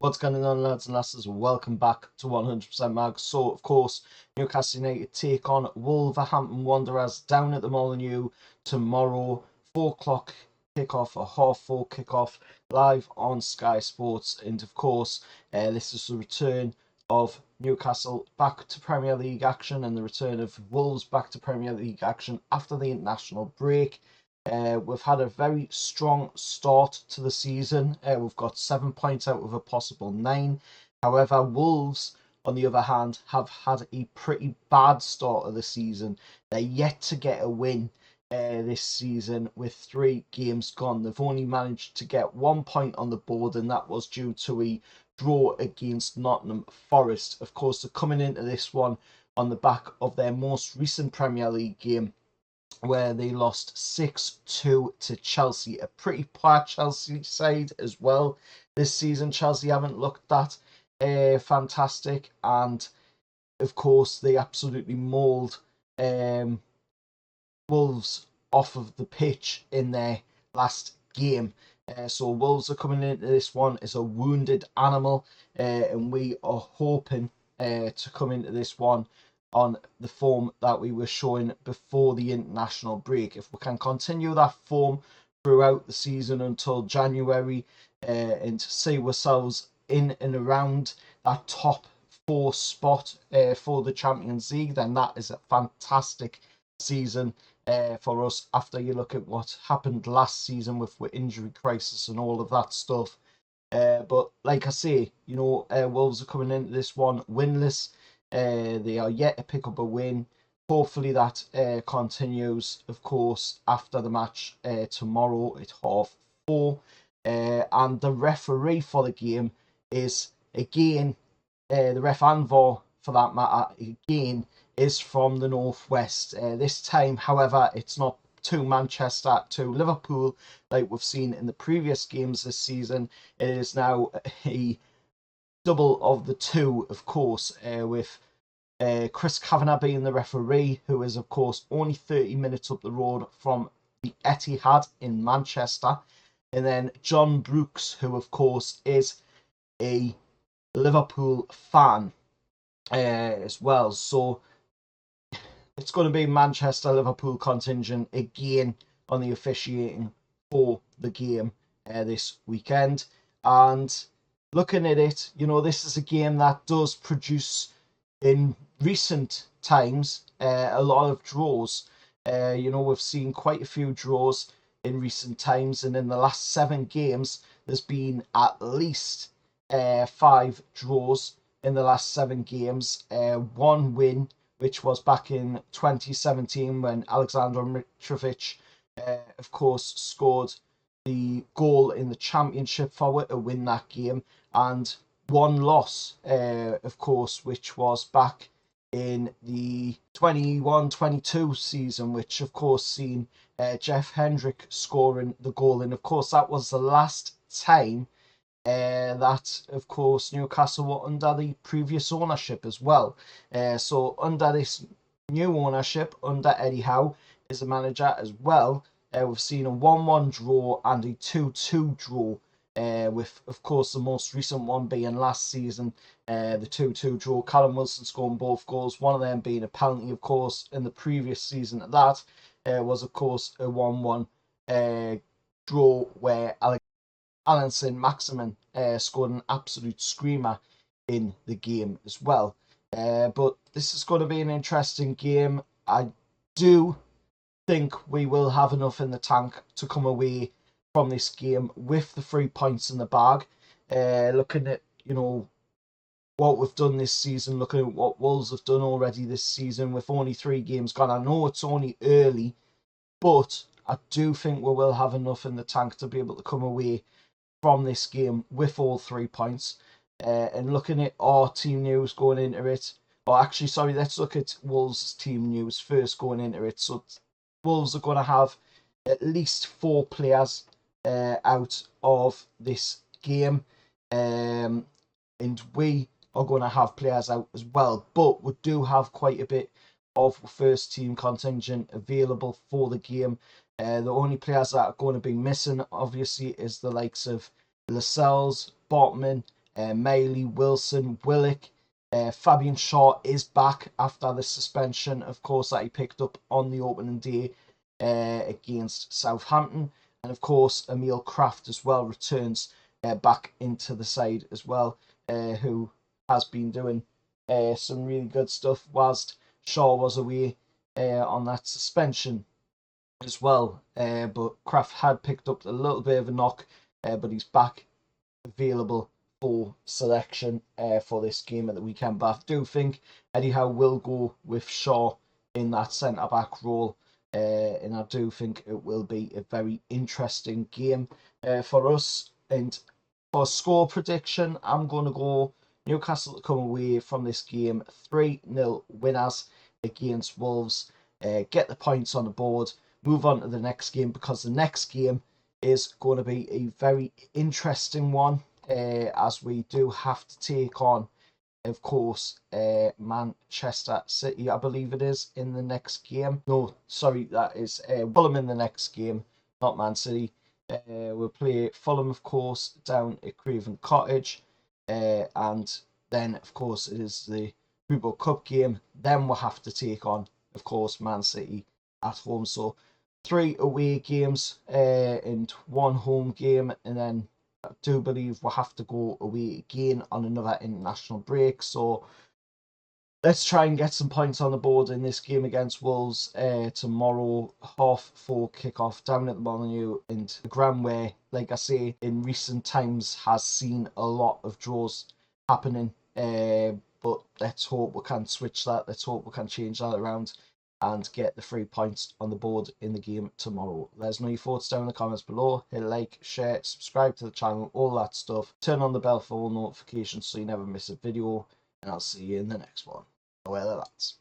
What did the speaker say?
What's going on, lads and lasses? Welcome back to 100% Mag. So, of course, Newcastle United take on Wolverhampton Wanderers down at the Molineux tomorrow. 4 o'clock kickoff, a half 4 kickoff, live on Sky Sports. And, of course, this is the return of Newcastle back to Premier League action and the return of Wolves back to Premier League action after the international break. We've had a very strong start to the season. We've got 7 points out of a possible 9. However, Wolves, on the other hand, have had a pretty bad start of the season. They're yet to get a win this season with 3 games gone. They've only managed to get 1 point on the board, and that was due to a draw against Nottingham Forest. Of course, they're coming into this one on the back of their most recent Premier League game, where they lost 6-2 to Chelsea. A pretty poor Chelsea side as well this season. Chelsea haven't looked that fantastic, and of course they absolutely mauled Wolves off of the pitch in their last game. So Wolves are coming into this one as a wounded animal, and we are hoping to come into this one on the form that we were showing before the international break. If we can continue that form throughout the season until January, and see ourselves in and around that top 4 spot for the Champions League, then that is a fantastic season for us. After you look at what happened last season with injury crisis and all of that stuff. But like I say, Wolves are coming into this one winless. They are yet to pick up a win. Hopefully that continues, of course, after the match tomorrow at 4:30. And the referee for the game is, again, the ref and VAR for that matter, again, is from the Northwest. This time, however, it's not to Manchester, to Liverpool, like we've seen in the previous games this season. It is now a double of the two, of course, with Chris Kavanagh being the referee, who is, of course, only 30 minutes up the road from the Etihad in Manchester. And then John Brooks, who, of course, is a Liverpool fan as well. So it's going to be Manchester Liverpool contingent again on the officiating for the game this weekend. And looking at it, this is a game that does produce, in recent times, a lot of draws. We've seen quite a few draws in recent times, and in the last 7 games, there's been at least 5 draws in the last 7 games. 1 win, which was back in 2017 when Alexander Mitrovic, of course, scored the goal in the championship for it to win that game, and 1 loss, of course, which was back in the 21-22 season, which, of course, seen Jeff Hendrick scoring the goal. And, of course, that was the last time that, of course, Newcastle were under the previous ownership as well. So under this new ownership, under Eddie Howe as the manager as well, we've seen a 1-1 draw and a 2-2 draw, with, of course, the most recent one being last season, the 2-2 draw. Callum Wilson scoring both goals, one of them being a penalty, of course. In the previous season, that was, of course, a 1-1 draw where Alan Saint-Maximin scored an absolute screamer in the game as well. But this is going to be an interesting game. I do think we will have enough in the tank to come away from this game with the 3 points in the bag. Looking at, what we've done this season, looking at what Wolves have done already this season with only 3 games gone. I know it's only early, but I do think we will have enough in the tank to be able to come away from this game with all 3 points. And looking at our team news going into it, or actually, sorry, let's look at Wolves' team news first going into it. So Wolves are going to have at least 4 players out of this game, and we are going to have players out as well. But we do have quite a bit of first team contingent available for the game. The only players that are going to be missing, obviously, is the likes of Lascelles, Botman, Mailey, Wilson, Willock. Fabian Shaw is back after the suspension, of course, that he picked up on the opening day against Southampton. And of course, Emil Kraft as well returns back into the side as well, who has been doing some really good stuff whilst Shaw was away on that suspension as well. But Kraft had picked up a little bit of a knock, but he's back available for selection for this game at the weekend. But I do think Eddie Howe will go with Shaw in that centre-back role. And I do think it will be a very interesting game for us. And for score prediction, I'm going to go Newcastle to come away from this game 3-0 winners against Wolves. Get the points on the board, move on to the next game, because the next game is going to be a very interesting one, as we do have to take on, of course, Manchester City, I believe it is, in the next game. No, sorry, that is Fulham in the next game, not Man City. We'll play Fulham, of course, down at Craven Cottage. And then, of course, it is the Football Cup game. Then we'll have to take on, of course, Man City at home. So 3 away games and 1 home game. And then I do believe we'll have to go away again on another international break. So let's try and get some points on the board in this game against Wolves tomorrow. 4:30 kickoff down at the Molineux, and the ground where, like I say, in recent times has seen a lot of draws happening. But let's hope we can switch that. Let's hope we can change that around and get the 3 points on the board in the game tomorrow. Let us know your thoughts down in the comments below. Hit like, share, subscribe to the channel, all that stuff. Turn on the bell for all notifications so you never miss a video. And I'll see you in the next one. Where that's.